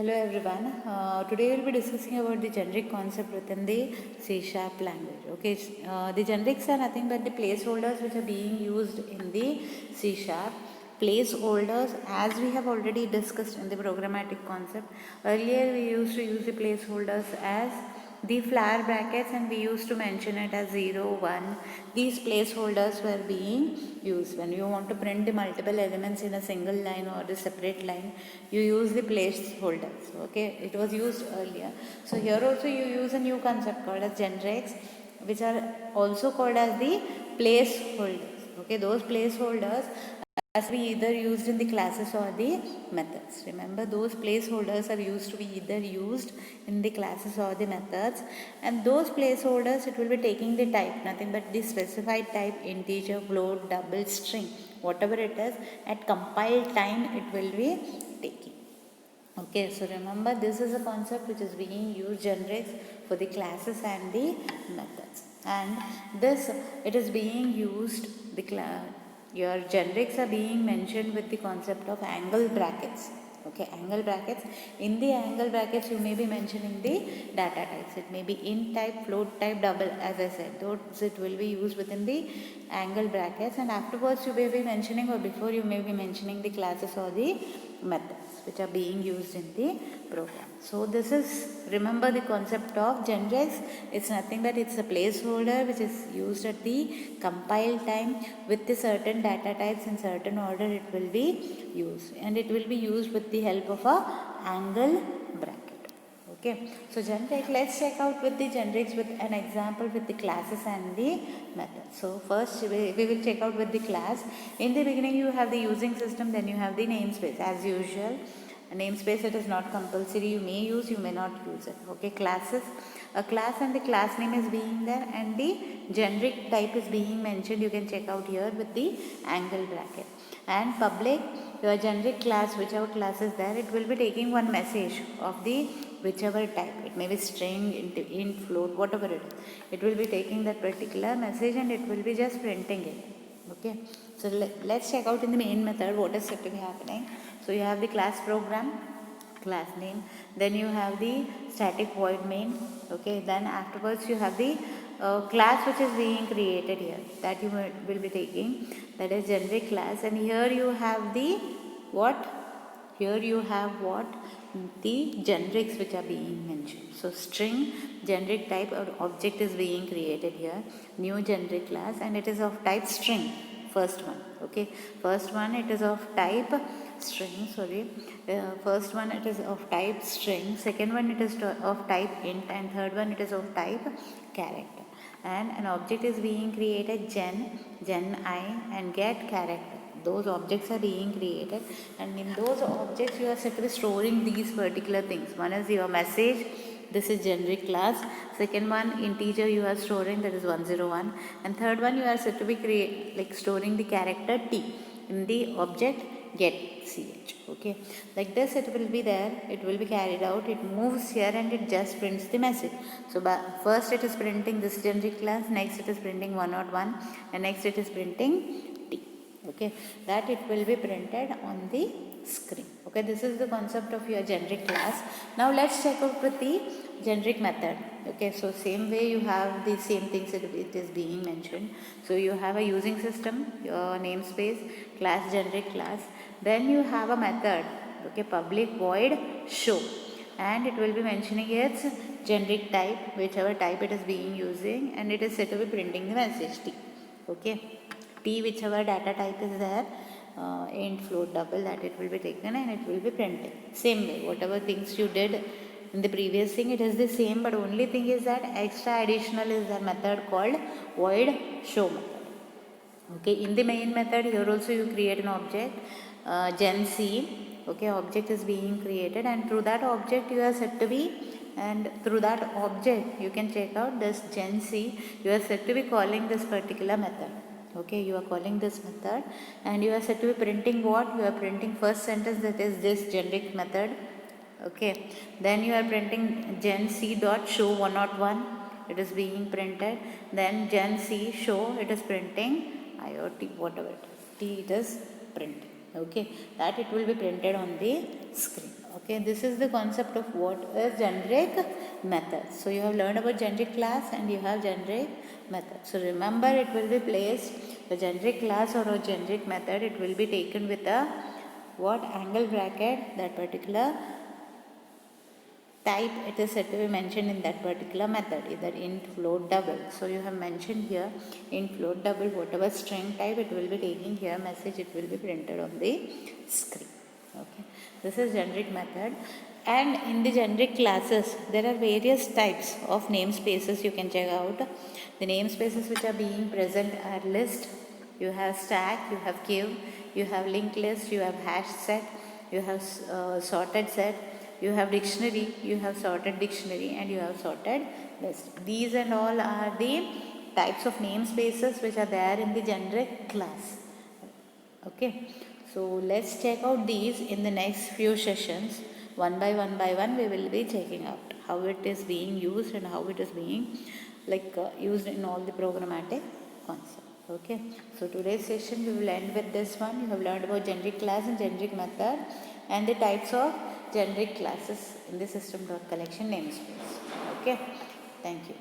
Hello everyone. Today we'll be discussing about the generic concept within the C# language. Okay, the generics are nothing but the placeholders which are being used in the C#. Placeholders, as we have already discussed in the programmatic concept, earlier we used to use the placeholders as the flower brackets and we used to mention it as 0, 1. These placeholders were being used. When you want to print the multiple elements in a single line or a separate line, you use the placeholders. Okay, it was used earlier. So here also you use a new concept called as generics, which are also called as the placeholders. Okay, those placeholders as be either used in the classes or the methods. Remember, those placeholders are used to be either used in the classes or the methods, and those placeholders, it will be taking the type, nothing but the specified type, integer, float, double, string, whatever it is, at compile time it will be taking. Okay, so remember, this is a concept which is being used generics for the classes and the methods, and this it is being used your generics are being mentioned with the concept of angle brackets. Okay, angle brackets. In the angle brackets, you may be mentioning the data types. It may be int type, float type, double, as I said. Those it will be used within the angle brackets, and afterwards you may be mentioning, or before you may be mentioning the classes or the methods which are being used in the program. So this is, remember the concept of generics. It's nothing but it's a placeholder which is used at the compile time with the certain data types in certain order it will be used, and it will be used with the help of a angle bracket. Okay, so generic, let's check out with the generics with an example with the classes and the methods. So first we will check out with the class. In the beginning you have the using system, then you have the namespace. As usual, a namespace, it is not compulsory, you may use, you may not use it. Okay, classes, a class and the class name is being there, and the generic type is being mentioned. You can check out here with the angle bracket. And public, your generic class, whichever class is there, it will be taking one message of the whichever type. It may be string, int, float, whatever it is. It will be taking that particular message and it will be just printing it. Okay, so let's check out in the main method what is set to be happening. So you have the class program, class name, then you have the static void main. Okay, then afterwards you have the class which is being created here, that you will be taking, that is generic class, and here you have the what? Here you have what? The generics which are being mentioned. So string, generic type or object is being created here, new generic class, and it is of type string. First one. Okay, first one it is of type string, first one it is of type string, second one it is of type int, and third one it is of type character. And an object is being created, gen I, and get character. Those objects are being created, and in those objects you are set to be storing these particular things. One is your message, this is generic class. Second one, integer you are storing, that is 101. And third one, you are set to be storing the character t in the object get ch. Okay, like this it will be there, it will be carried out, it moves here and it just prints the message. So first it is printing this generic class, next it is printing 101, and next it is printing t. Okay, that it will be printed on the screen. Okay, this is the concept of your generic class. Now let's check out with the generic method. Okay, so same way you have the same things it is being mentioned. So you have a using system, your namespace, class, generic class, then you have a method. Okay, public void show, and it will be mentioning its generic type, whichever type it is being using, and it is set to be printing the message t. Okay, t whichever data type is there, int, float, double, that it will be taken and it will be printed. Same way, whatever things you did in the previous thing, it is the same, but only thing is that extra additional is a method called void show method. Okay, in the main method here also you create an object, gen c. Okay, object is being created, and through that object you are set to be, and through that object you can check out this gen c, you are set to be calling this particular method. Okay, you are calling this method and you are set to be printing what? You are printing first sentence, that is this generic method. Okay, then you are printing gen c dot show 101, it is being printed. Then gen c show, it is printing IoT, whatever it is, t it is printing. Okay, that it will be printed on the screen. Okay, this is the concept of what is generic method. So you have learned about generic class and you have generic method. So remember, it will be placed, the generic class or a generic method, it will be taken with a what angle bracket, that particular type it is said to be mentioned in that particular method, either int, float, double. So you have mentioned here int, float, double, whatever string type it will be taking here message, it will be printed on the screen. Okay, this is generic method. And in the generic classes there are various types of namespaces you can check out. The namespaces which are being present are list, you have stack, you have queue, you have linked list, you have hash set, you have sorted set, you have dictionary, you have sorted dictionary, and you have sorted list. These and all are the types of namespaces which are there in the generic class. Okay, so let's check out these in the next few sessions. One by one we will be checking out how it is being used and how it is being used in all the programmatic concepts. Okay, so today's session we will end with this one. You have learned about generic class and generic method and the types of generic classes in the system.collection namespace. Okay, thank you.